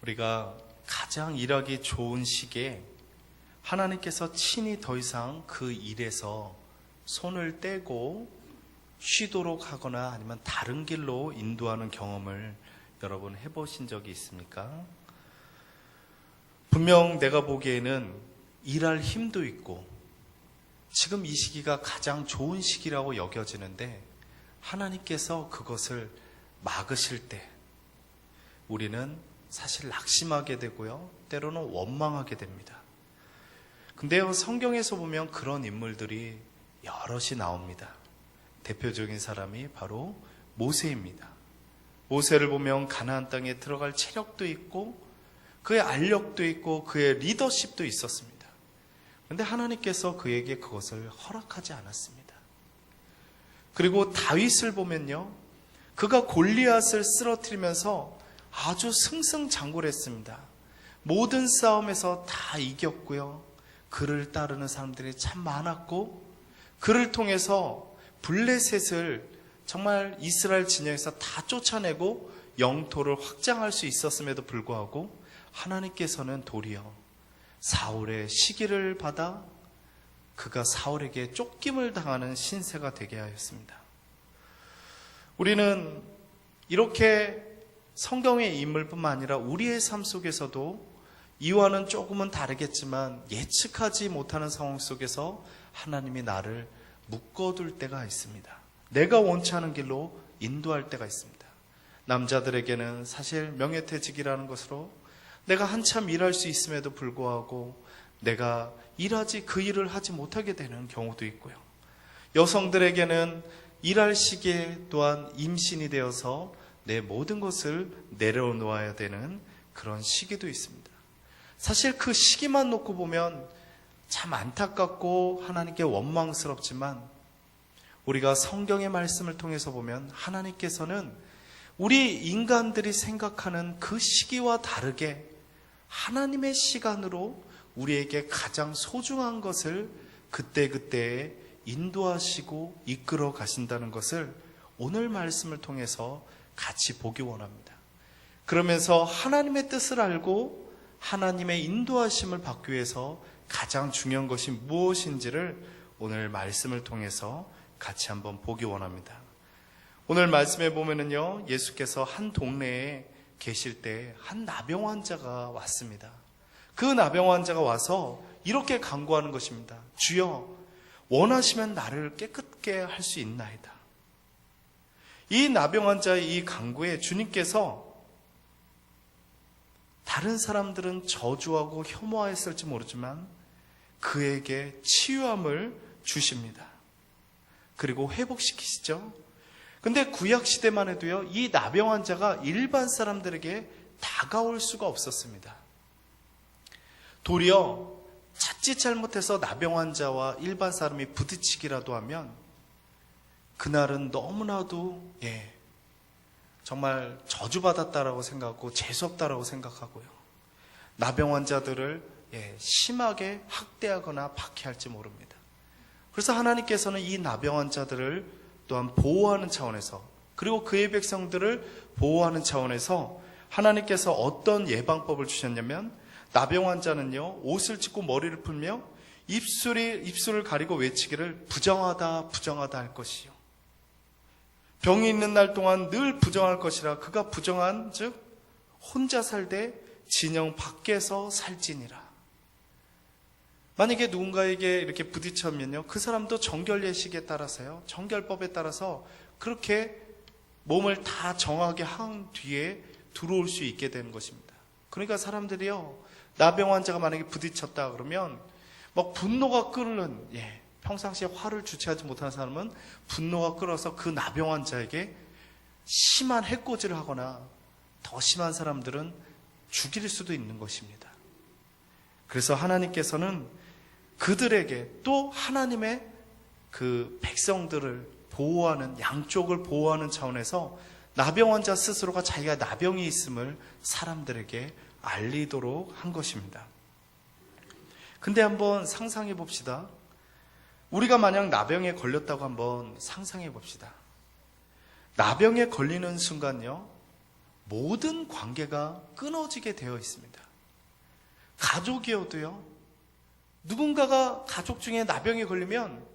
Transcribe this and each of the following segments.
우리가 가장 일하기 좋은 시기에 하나님께서 친히 더 이상 그 일에서 손을 떼고 쉬도록 하거나 아니면 다른 길로 인도하는 경험을 여러분 해보신 적이 있습니까? 분명 내가 보기에는 일할 힘도 있고 지금 이 시기가 가장 좋은 시기라고 여겨지는데 하나님께서 그것을 막으실 때 우리는 사실 낙심하게 되고요, 때로는 원망하게 됩니다. 근데요, 성경에서 보면 그런 인물들이 여럿이 나옵니다. 대표적인 사람이 바로 모세입니다. 모세를 보면 가나안 땅에 들어갈 체력도 있고 그의 알력도 있고 그의 리더십도 있었습니다. 그런데 하나님께서 그에게 그것을 허락하지 않았습니다. 그리고 다윗을 보면요, 그가 골리앗을 쓰러뜨리면서 아주 승승장구했습니다. 모든 싸움에서 다 이겼고요, 그를 따르는 사람들이 참 많았고 그를 통해서 블레셋을 정말 이스라엘 진영에서 다 쫓아내고 영토를 확장할 수 있었음에도 불구하고 하나님께서는 도리어 사울의 시기를 받아 그가 사울에게 쫓김을 당하는 신세가 되게 하였습니다. 우리는 이렇게 성경의 인물뿐만 아니라 우리의 삶 속에서도 이와는 조금은 다르겠지만 예측하지 못하는 상황 속에서 하나님이 나를 묶어둘 때가 있습니다. 내가 원치 않은 길로 인도할 때가 있습니다. 남자들에게는 사실 명예퇴직이라는 것으로 내가 한참 일할 수 있음에도 불구하고 내가 일하지 그 일을 하지 못하게 되는 경우도 있고요. 여성들에게는 일할 시기에 또한 임신이 되어서 내 모든 것을 내려놓아야 되는 그런 시기도 있습니다. 사실 그 시기만 놓고 보면 참 안타깝고 하나님께 원망스럽지만 우리가 성경의 말씀을 통해서 보면 하나님께서는 우리 인간들이 생각하는 그 시기와 다르게 하나님의 시간으로 우리에게 가장 소중한 것을 그때그때에 인도하시고 이끌어 가신다는 것을 오늘 말씀을 통해서 같이 보기 원합니다. 그러면서 하나님의 뜻을 알고 하나님의 인도하심을 받기 위해서 가장 중요한 것이 무엇인지를 오늘 말씀을 통해서 같이 한번 보기 원합니다. 오늘 말씀에 보면은요, 예수께서 한 동네에 계실 때 한 나병 환자가 왔습니다. 그 나병 환자가 와서 이렇게 간구하는 것입니다. 주여, 원하시면 나를 깨끗게 할 수 있나이다. 이 나병 환자의 이 간구에 주님께서 다른 사람들은 저주하고 혐오하였을지 모르지만 그에게 치유함을 주십니다. 그리고 회복시키시죠. 근데 구약시대만 해도요, 이 나병 환자가 일반 사람들에게 다가올 수가 없었습니다. 도리어 자칫 잘못해서 나병 환자와 일반 사람이 부딪히기라도 하면 그날은 너무나도 정말 저주받았다라고 생각하고 재수없다라고 생각하고요, 나병 환자들을 심하게 학대하거나 박해할지 모릅니다. 그래서 하나님께서는 이 나병 환자들을 또한 보호하는 차원에서, 그리고 그의 백성들을 보호하는 차원에서 하나님께서 어떤 예방법을 주셨냐면, 나병 환자는요, 옷을 찢고 머리를 풀며 입술을 가리고 외치기를 부정하다 부정하다 할 것이요, 병이 있는 날 동안 늘 부정할 것이라. 그가 부정한 즉 혼자 살되 진영 밖에서 살지니라. 만약에 누군가에게 이렇게 부딪혀면요, 그 사람도 정결 예식에 따라서요, 정결법에 따라서 그렇게 몸을 다 정하게 한 뒤에 들어올 수 있게 되는 것입니다. 그러니까 사람들이요, 나병 환자가 만약에 부딪혔다 그러면 막 분노가 끓는, 평상시에 화를 주체하지 못하는 사람은 분노가 끓어서 그 나병 환자에게 심한 해코지를 하거나 더 심한 사람들은 죽일 수도 있는 것입니다. 그래서 하나님께서는 그들에게 또 하나님의 그 백성들을 보호하는, 양쪽을 보호하는 차원에서 나병 환자 스스로가 자기가 나병이 있음을 사람들에게 알리도록 한 것입니다. 근데 한번 상상해 봅시다. 우리가 만약 나병에 걸렸다고 한번 상상해 봅시다. 나병에 걸리는 순간요, 모든 관계가 끊어지게 되어 있습니다. 가족이어도요, 누군가가 가족 중에 나병에 걸리면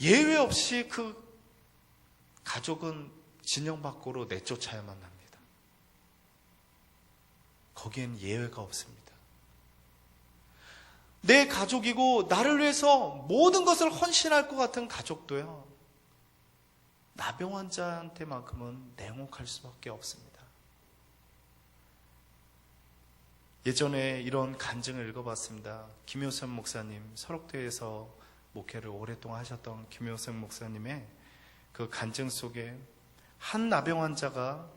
예외 없이 그 가족은 진영 밖으로 내쫓아야만 합니다. 거기엔 예외가 없습니다. 내 가족이고 나를 위해서 모든 것을 헌신할 것 같은 가족도요, 나병 환자한테만큼은 냉혹할 수밖에 없습니다. 예전에 이런 간증을 읽어봤습니다. 김효선 목사님, 설옥교회에서 목회를 오랫동안 하셨던 김효선 목사님의 그 간증 속에 한 나병 환자가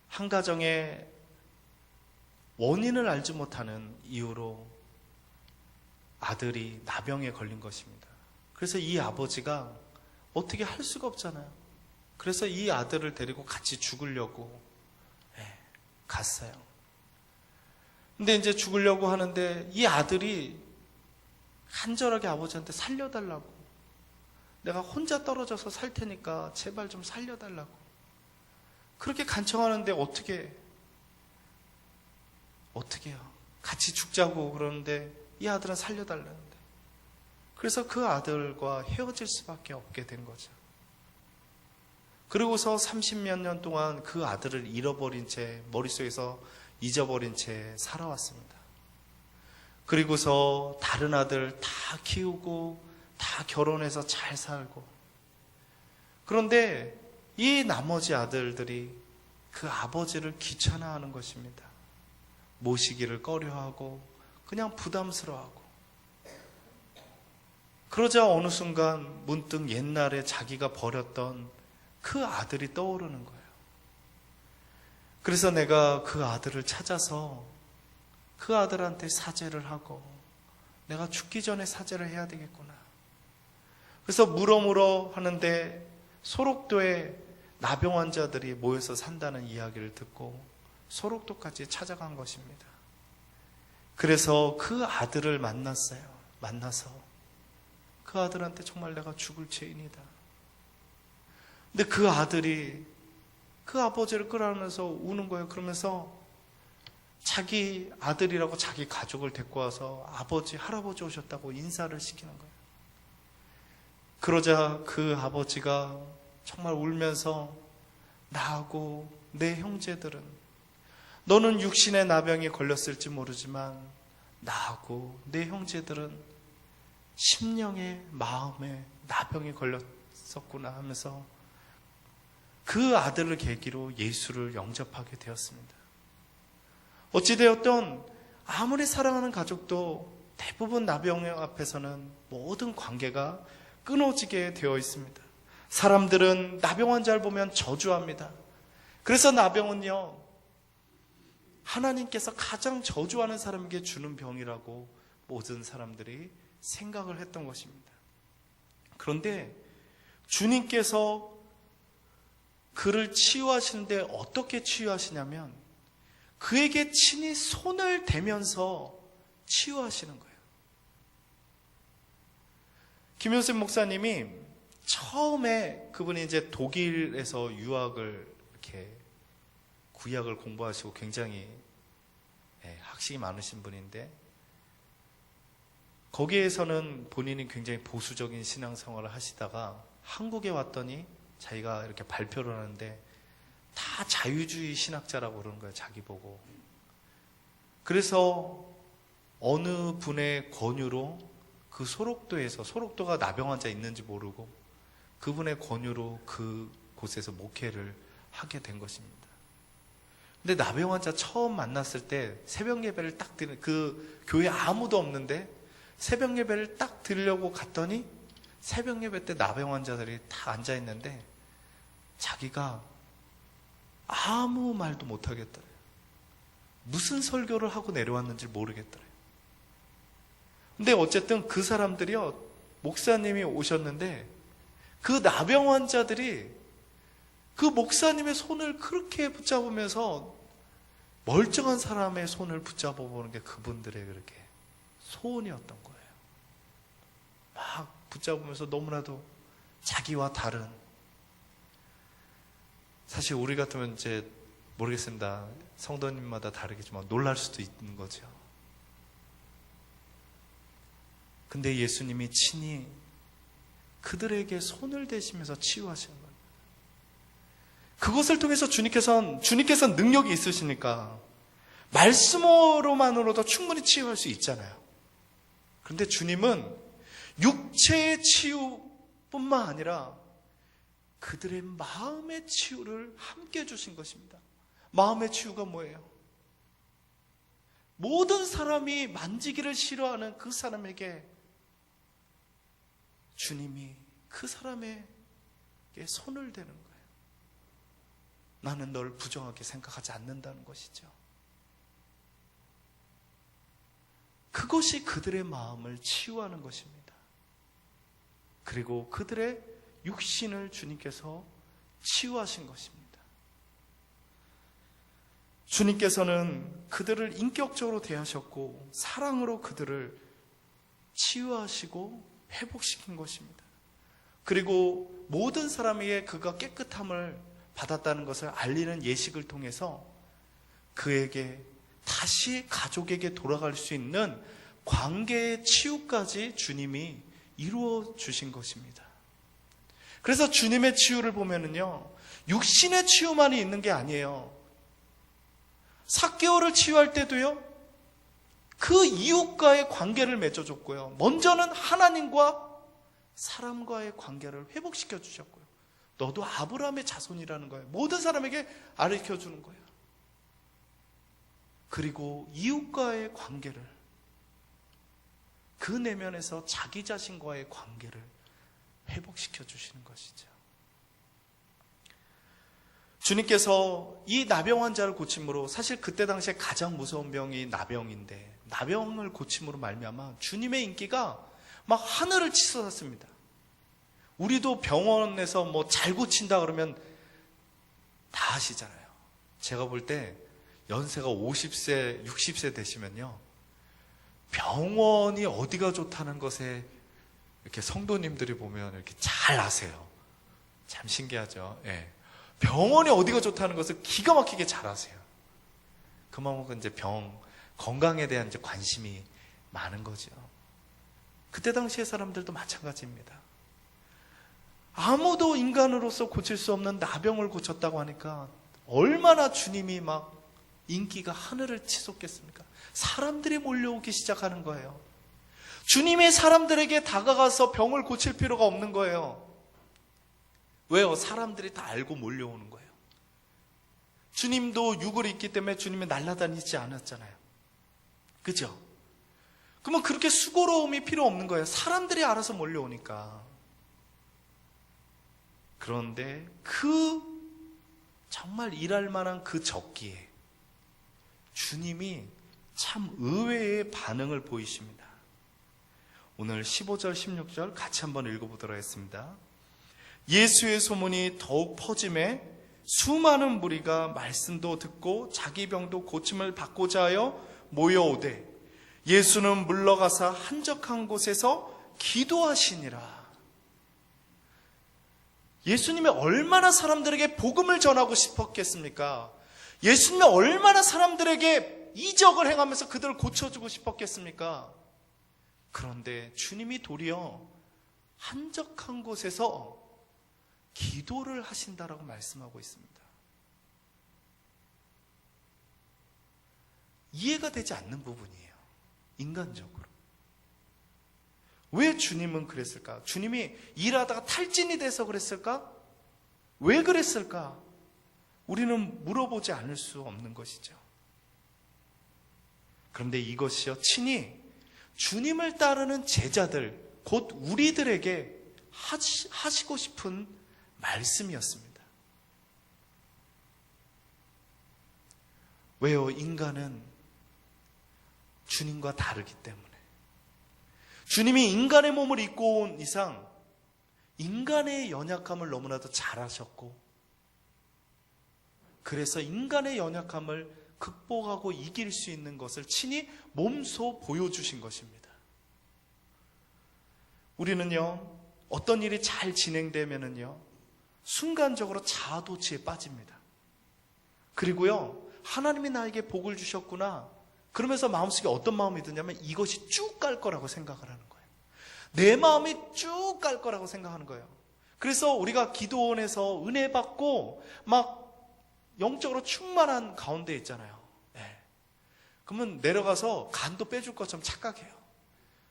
한 가정의 원인을 알지 못하는 이유로 아들이 나병에 걸린 것입니다. 그래서 이 아버지가 어떻게 할 수가 없잖아요. 그래서 이 아들을 데리고 같이 죽으려고 갔어요. 근데 이제 죽으려고 하는데 이 아들이 간절하게 아버지한테 살려달라고, 내가 혼자 떨어져서 살 테니까 제발 좀 살려달라고 그렇게 간청하는데 어떻게요? 같이 죽자고 그러는데 이 아들은 살려달라는데, 그래서 그 아들과 헤어질 수밖에 없게 된 거죠. 그리고서 30몇 년 동안 그 아들을 잃어버린 채, 머릿속에서 잊어버린 채 살아왔습니다. 그리고서 다른 아들 다 키우고 다 결혼해서 잘 살고, 그런데 이 나머지 아들들이 그 아버지를 귀찮아하는 것입니다. 모시기를 꺼려하고 그냥 부담스러워하고. 그러자 어느 순간 문득 옛날에 자기가 버렸던 그 아들이 떠오르는 거예요. 그래서 내가 그 아들을 찾아서 그 아들한테 사죄를 하고 내가 죽기 전에 사죄를 해야 되겠구나. 그래서 물어물어 하는데 소록도에 나병 환자들이 모여서 산다는 이야기를 듣고 소록도까지 찾아간 것입니다. 그래서 그 아들을 만나서 그 아들한테 정말 내가 죽을 죄인이다. 근데 그 아들이 그 아버지를 끌어안으면서 우는 거예요. 그러면서 자기 아들이라고 자기 가족을 데리고 와서 아버지, 할아버지 오셨다고 인사를 시키는 거예요. 그러자 그 아버지가 정말 울면서 나하고 내 형제들은, 너는 육신의 나병에 걸렸을지 모르지만 나하고 내 형제들은 심령의 마음에 나병에 걸렸었구나 하면서 그 아들을 계기로 예수를 영접하게 되었습니다. 어찌되었든 아무리 사랑하는 가족도 대부분 나병 앞에서는 모든 관계가 끊어지게 되어 있습니다. 사람들은 나병 환자를 보면 저주합니다. 그래서 나병은요, 하나님께서 가장 저주하는 사람에게 주는 병이라고 모든 사람들이 생각을 했던 것입니다. 그런데 주님께서 그를 치유하시는데 어떻게 치유하시냐면 그에게 친히 손을 대면서 치유하시는 거예요. 김효선 목사님이 처음에 그분이 이제 독일에서 유학을 이렇게 구약을 공부하시고 굉장히 학식이 많으신 분인데, 거기에서는 본인이 굉장히 보수적인 신앙생활을 하시다가 한국에 왔더니 자기가 이렇게 발표를 하는데 다 자유주의 신학자라고 그러는 거예요, 자기 보고. 그래서 어느 분의 권유로 그 소록도가 나병 환자 있는지 모르고 그분의 권유로 그 곳에서 목회를 하게 된 것입니다. 근데 나병 환자 처음 만났을 때 새벽 예배를 딱 드리는, 그 교회 아무도 없는데 새벽 예배를 딱 드리려고 갔더니 새벽 예배 때 나병 환자들이 다 앉아 있는데 자기가 아무 말도 못 하겠더래요. 무슨 설교를 하고 내려왔는지 모르겠더래요. 근데 어쨌든 그 사람들이요, 목사님이 오셨는데 그 나병 환자들이 그 목사님의 손을 그렇게 붙잡으면서 멀쩡한 사람의 손을 붙잡아 보는 게 그분들의 그렇게 소원이었던 거예요. 막 붙잡으면서 너무나도 자기와 다른 사실 우리 같으면 이제 모르겠습니다. 성도님마다 다르겠지만 놀랄 수도 있는 거죠. 근데 예수님이 친히 그들에게 손을 대시면서 치유하시는 거예요. 그것을 통해서 주님께서는 능력이 있으시니까 말씀으로만으로도 충분히 치유할 수 있잖아요. 그런데 주님은 육체의 치유뿐만 아니라 그들의 마음의 치유를 함께 해주신 것입니다. 마음의 치유가 뭐예요? 모든 사람이 만지기를 싫어하는 그 사람에게 주님이 그 사람에게 손을 대는 거예요. 나는 널 부정하게 생각하지 않는다는 것이죠. 그것이 그들의 마음을 치유하는 것입니다. 그리고 그들의 육신을 주님께서 치유하신 것입니다. 주님께서는 그들을 인격적으로 대하셨고 사랑으로 그들을 치유하시고 회복시킨 것입니다. 그리고 모든 사람에게 그가 깨끗함을 받았다는 것을 알리는 예식을 통해서 그에게 다시 가족에게 돌아갈 수 있는 관계의 치유까지 주님이 이루어 주신 것입니다. 그래서 주님의 치유를 보면은요, 육신의 치유만이 있는 게 아니에요. 삭개오를 치유할 때도요, 그 이웃과의 관계를 맺어줬고요. 먼저는 하나님과 사람과의 관계를 회복시켜 주셨고요. 너도 아브라함의 자손이라는 거예요. 모든 사람에게 가르쳐주는 거예요. 그리고 이웃과의 관계를, 그 내면에서 자기 자신과의 관계를 회복시켜 주시는 것이죠. 주님께서 이 나병 환자를 고침으로, 사실 그때 당시에 가장 무서운 병이 나병인데, 나병을 고침으로 말미암아 주님의 인기가 막 하늘을 치솟았습니다. 우리도 병원에서 뭐 잘 고친다 그러면 다 하시잖아요. 제가 볼 때 연세가 50세, 60세 되시면요, 병원이 어디가 좋다는 것에 이렇게 성도님들이 보면 이렇게 잘 아세요. 참 신기하죠. 예. 병원이 어디가 좋다는 것을 기가 막히게 잘 아세요. 그만큼 이제 건강에 대한 이제 관심이 많은 거죠. 그때 당시의 사람들도 마찬가지입니다. 아무도 인간으로서 고칠 수 없는 나병을 고쳤다고 하니까 얼마나 주님이 막 인기가 하늘을 치솟겠습니까? 사람들이 몰려오기 시작하는 거예요. 주님이 사람들에게 다가가서 병을 고칠 필요가 없는 거예요. 왜요? 사람들이 다 알고 몰려오는 거예요. 주님도 육을 입기 때문에 주님이 날아다니지 않았잖아요. 그죠? 그러면 그렇게 수고로움이 필요 없는 거예요. 사람들이 알아서 몰려오니까. 그런데 정말 일할 만한 그 적기에 주님이 참 의외의 반응을 보이십니다. 오늘 15절, 16절 같이 한번 읽어보도록 하겠습니다. 예수의 소문이 더욱 퍼짐에 수많은 무리가 말씀도 듣고 자기 병도 고침을 받고자 하여 모여오되 예수는 물러가사 한적한 곳에서 기도하시니라. 예수님이 얼마나 사람들에게 복음을 전하고 싶었겠습니까? 예수님이 얼마나 사람들에게 이적을 행하면서 그들을 고쳐주고 싶었겠습니까? 그런데 주님이 도리어 한적한 곳에서 기도를 하신다라고 말씀하고 있습니다. 이해가 되지 않는 부분이에요. 인간적으로. 왜 주님은 그랬을까? 주님이 일하다가 탈진이 돼서 그랬을까? 왜 그랬을까? 우리는 물어보지 않을 수 없는 것이죠. 그런데 이것이요, 친히 주님을 따르는 제자들, 곧 우리들에게 하시고 싶은 말씀이었습니다. 왜요? 인간은 주님과 다르기 때문에. 주님이 인간의 몸을 입고 온 이상 인간의 연약함을 너무나도 잘 아셨고, 그래서 인간의 연약함을 극복하고 이길 수 있는 것을 친히 몸소 보여주신 것입니다. 우리는요, 어떤 일이 잘 진행되면은요, 순간적으로 자아도취에 빠집니다. 그리고요, 하나님이 나에게 복을 주셨구나. 그러면서 마음속에 어떤 마음이 드냐면 이것이 쭉 갈 거라고 생각을 하는 거예요. 내 마음이 쭉 갈 거라고 생각하는 거예요. 그래서 우리가 기도원에서 은혜 받고 막 영적으로 충만한 가운데 있잖아요. 네. 그러면 내려가서 간도 빼줄 것처럼 착각해요.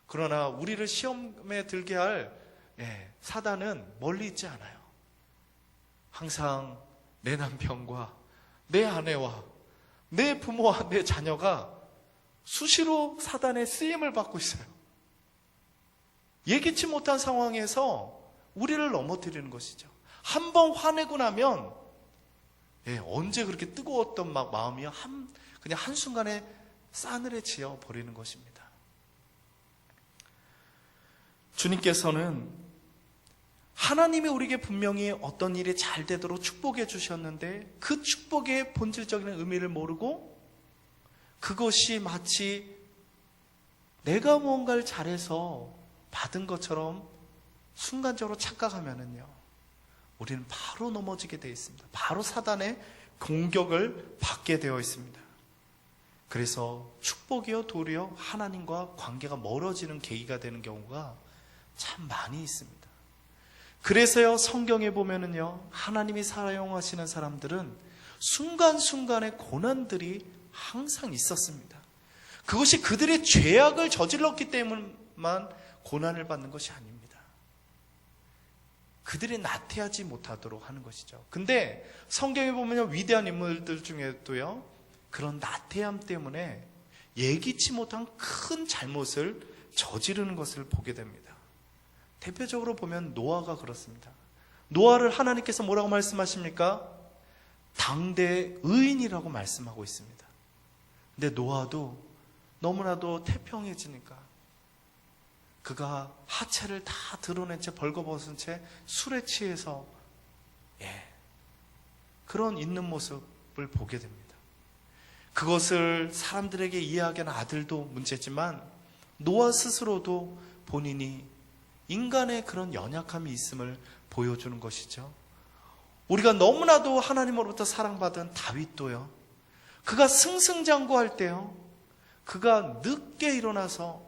그러나 우리를 시험에 들게 할 사단은 멀리 있지 않아요. 항상 내 남편과 내 아내와 내 부모와 내 자녀가 수시로 사단의 쓰임을 받고 있어요. 예기치 못한 상황에서 우리를 넘어뜨리는 것이죠. 한 번 화내고 나면 언제 그렇게 뜨거웠던 마음이 그냥 한순간에 싸늘해지어 버리는 것입니다. 주님께서는 하나님이 우리에게 분명히 어떤 일이 잘 되도록 축복해 주셨는데 그 축복의 본질적인 의미를 모르고 그것이 마치 내가 무언가를 잘해서 받은 것처럼 순간적으로 착각하면은요, 우리는 바로 넘어지게 되어 있습니다. 바로 사단의 공격을 받게 되어 있습니다. 그래서 축복이요 도리어 하나님과 관계가 멀어지는 계기가 되는 경우가 참 많이 있습니다. 그래서요, 성경에 보면은요, 하나님이 사용하시는 사람들은 순간순간의 고난들이 항상 있었습니다. 그것이 그들의 죄악을 저질렀기 때문만 고난을 받는 것이 아닙니다. 그들이 나태하지 못하도록 하는 것이죠. 근데 성경에 보면요, 위대한 인물들 중에도요, 그런 나태함 때문에 예기치 못한 큰 잘못을 저지르는 것을 보게 됩니다. 대표적으로 보면 노아가 그렇습니다. 노아를 하나님께서 뭐라고 말씀하십니까? 당대 의인이라고 말씀하고 있습니다. 근데 노아도 너무나도 태평해지니까 그가 하체를 다 드러낸 채 벌거벗은 채 술에 취해서 그런 있는 모습을 보게 됩니다. 그것을 사람들에게 이해하기는 아들도 문제지만 노아 스스로도 본인이 인간의 그런 연약함이 있음을 보여주는 것이죠. 우리가 너무나도 하나님으로부터 사랑받은 다윗도요, 그가 승승장구할 때요, 그가 늦게 일어나서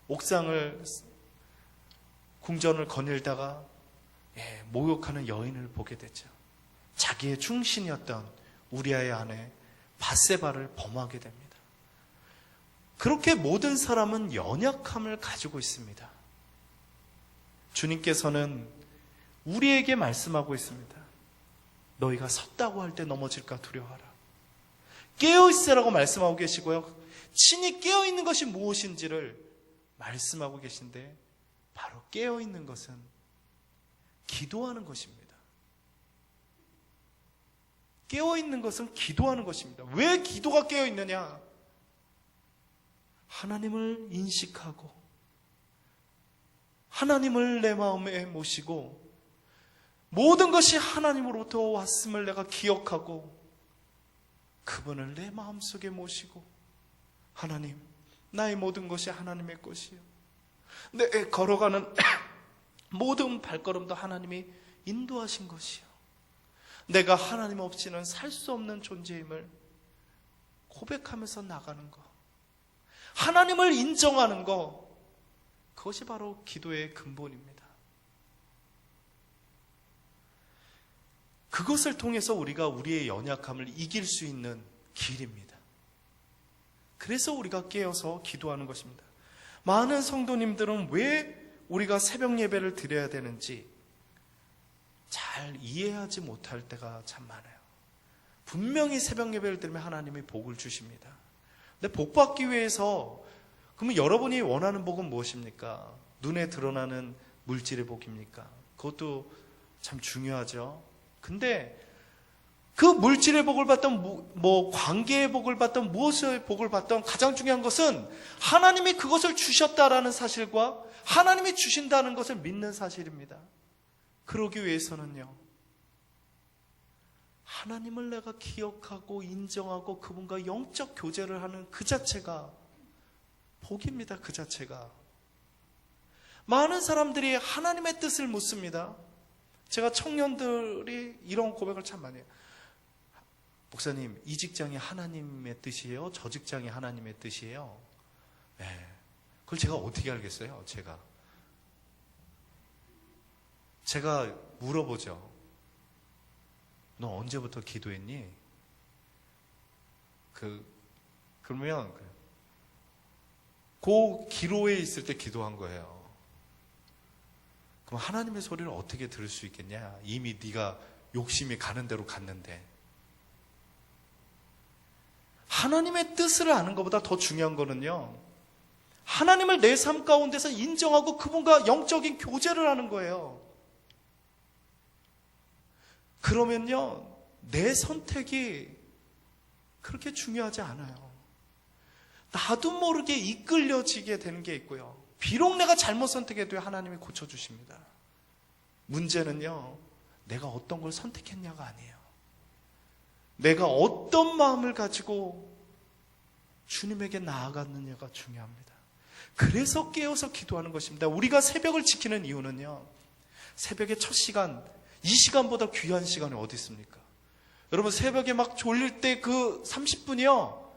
옥상을 궁전을 거닐다가 모욕하는 여인을 보게 되죠. 자기의 충신이었던 우리아의 아내 밧세바를 범하게 됩니다. 그렇게 모든 사람은 연약함을 가지고 있습니다. 주님께서는 우리에게 말씀하고 있습니다. 너희가 섰다고 할 때 넘어질까 두려워하라. 깨어있으라고 말씀하고 계시고요, 친히 깨어있는 것이 무엇인지를 말씀하고 계신데, 바로 깨어있는 것은 기도하는 것입니다. 깨어있는 것은 기도하는 것입니다. 왜 기도가 깨어있느냐? 하나님을 인식하고 하나님을 내 마음에 모시고 모든 것이 하나님으로부터 왔음을 내가 기억하고 그분을 내 마음속에 모시고, 하나님, 나의 모든 것이 하나님의 것이요, 내 걸어가는 모든 발걸음도 하나님이 인도하신 것이요, 내가 하나님 없이는 살 수 없는 존재임을 고백하면서 나가는 것, 하나님을 인정하는 것, 그것이 바로 기도의 근본입니다. 그것을 통해서 우리가 우리의 연약함을 이길 수 있는 길입니다. 그래서 우리가 깨어서 기도하는 것입니다. 많은 성도님들은 왜 우리가 새벽 예배를 드려야 되는지 잘 이해하지 못할 때가 참 많아요. 분명히 새벽 예배를 드리면 하나님이 복을 주십니다. 근데 복 받기 위해서, 그러면 여러분이 원하는 복은 무엇입니까? 눈에 드러나는 물질의 복입니까? 그것도 참 중요하죠. 근데 그 물질의 복을 받던, 관계의 복을 받던, 무엇의 복을 받던, 가장 중요한 것은 하나님이 그것을 주셨다라는 사실과 하나님이 주신다는 것을 믿는 사실입니다. 그러기 위해서는요, 하나님을 내가 기억하고 인정하고 그분과 영적 교제를 하는 그 자체가 복입니다. 그 자체가. 많은 사람들이 하나님의 뜻을 묻습니다. 제가 청년들이 이런 고백을 참 많이 해요. 목사님, 이 직장이 하나님의 뜻이에요? 저 직장이 하나님의 뜻이에요? 네. 그걸 제가 어떻게 알겠어요? 제가 물어보죠. 너 언제부터 기도했니? 그러면 그 기로에 있을 때 기도한 거예요. 그럼 하나님의 소리를 어떻게 들을 수 있겠냐? 이미 네가 욕심이 가는 대로 갔는데. 하나님의 뜻을 아는 것보다 더 중요한 거는요, 하나님을 내 삶 가운데서 인정하고 그분과 영적인 교제를 하는 거예요. 그러면요, 내 선택이 그렇게 중요하지 않아요. 나도 모르게 이끌려지게 되는 게 있고요. 비록 내가 잘못 선택해도 하나님이 고쳐주십니다. 문제는요, 내가 어떤 걸 선택했냐가 아니에요. 내가 어떤 마음을 가지고 주님에게 나아갔느냐가 중요합니다. 그래서 깨어서 기도하는 것입니다. 우리가 새벽을 지키는 이유는요, 새벽의 첫 시간, 이 시간보다 귀한 시간이 어디 있습니까? 여러분, 새벽에 막 졸릴 때 그 30분이요,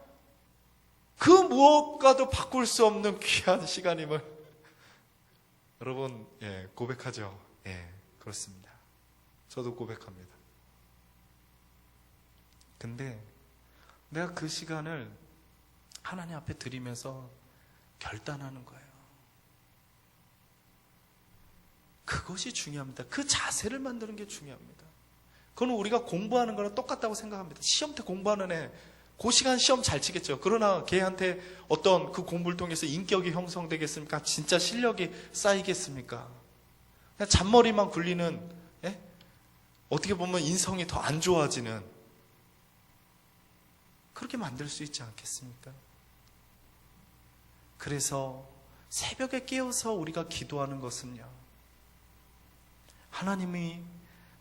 그 무엇과도 바꿀 수 없는 귀한 시간임을 여러분, 고백하죠. 그렇습니다. 저도 고백합니다. 근데 내가 그 시간을 하나님 앞에 드리면서 결단하는 거예요. 그것이 중요합니다. 그 자세를 만드는 게 중요합니다. 그건 우리가 공부하는 거랑 똑같다고 생각합니다. 시험 때 공부하는 애, 그 시간 시험 잘 치겠죠. 그러나 걔한테 어떤 그 공부를 통해서 인격이 형성되겠습니까? 진짜 실력이 쌓이겠습니까? 그냥 잔머리만 굴리는, 어떻게 보면 인성이 더 안 좋아지는, 그렇게 만들 수 있지 않겠습니까? 그래서 새벽에 깨어서 우리가 기도하는 것은요, 하나님이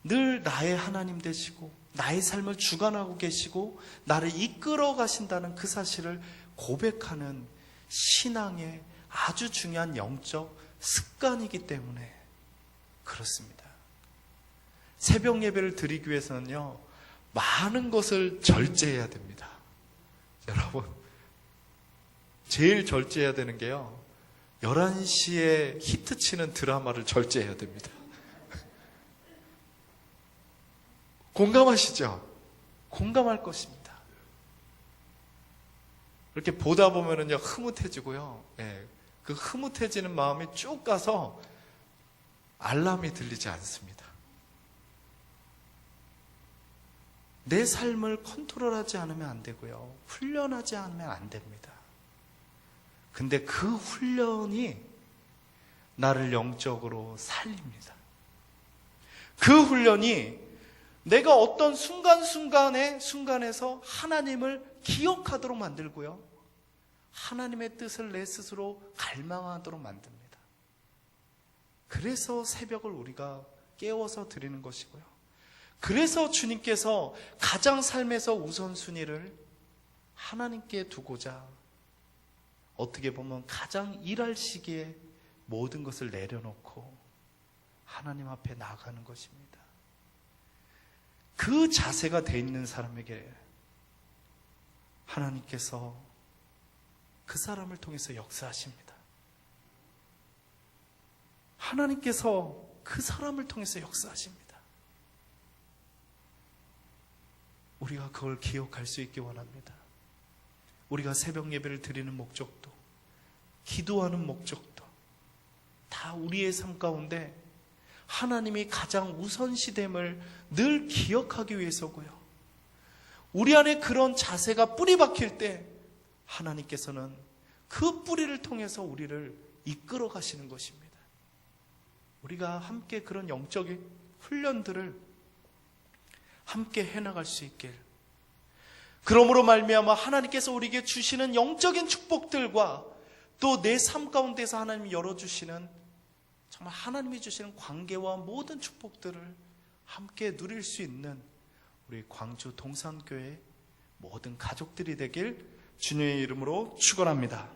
늘 나의 하나님 되시고 나의 삶을 주관하고 계시고 나를 이끌어 가신다는 그 사실을 고백하는 신앙의 아주 중요한 영적 습관이기 때문에 그렇습니다. 새벽 예배를 드리기 위해서는요, 많은 것을 절제해야 됩니다. 여러분, 제일 절제해야 되는 게요, 11시에 히트치는 드라마를 절제해야 됩니다. 공감하시죠? 공감할 것입니다. 이렇게 보다 보면은요, 흐뭇해지고요. 그 흐뭇해지는 마음이 쭉 가서 알람이 들리지 않습니다. 내 삶을 컨트롤하지 않으면 안 되고요. 훈련하지 않으면 안 됩니다. 근데 그 훈련이 나를 영적으로 살립니다. 그 훈련이 내가 어떤 순간에서 하나님을 기억하도록 만들고요, 하나님의 뜻을 내 스스로 갈망하도록 만듭니다. 그래서 새벽을 우리가 깨워서 드리는 것이고요, 그래서 주님께서 가장 삶에서 우선순위를 하나님께 두고자 어떻게 보면 가장 일할 시기에 모든 것을 내려놓고 하나님 앞에 나아가는 것입니다. 그 자세가 돼 있는 사람에게 하나님께서 그 사람을 통해서 역사하십니다. 하나님께서 그 사람을 통해서 역사하십니다. 우리가 그걸 기억할 수 있기 원합니다. 우리가 새벽 예배를 드리는 목적도, 기도하는 목적도 다 우리의 삶 가운데 하나님이 가장 우선시됨을 늘 기억하기 위해서고요, 우리 안에 그런 자세가 뿌리 박힐 때 하나님께서는 그 뿌리를 통해서 우리를 이끌어 가시는 것입니다. 우리가 함께 그런 영적인 훈련들을 함께 해나갈 수 있길, 그러므로 말미암아 하나님께서 우리에게 주시는 영적인 축복들과 또 내 삶 가운데서 하나님이 열어주시는 정말 하나님이 주시는 관계와 모든 축복들을 함께 누릴 수 있는 우리 광주 동산교회 모든 가족들이 되길 주님의 이름으로 축원합니다.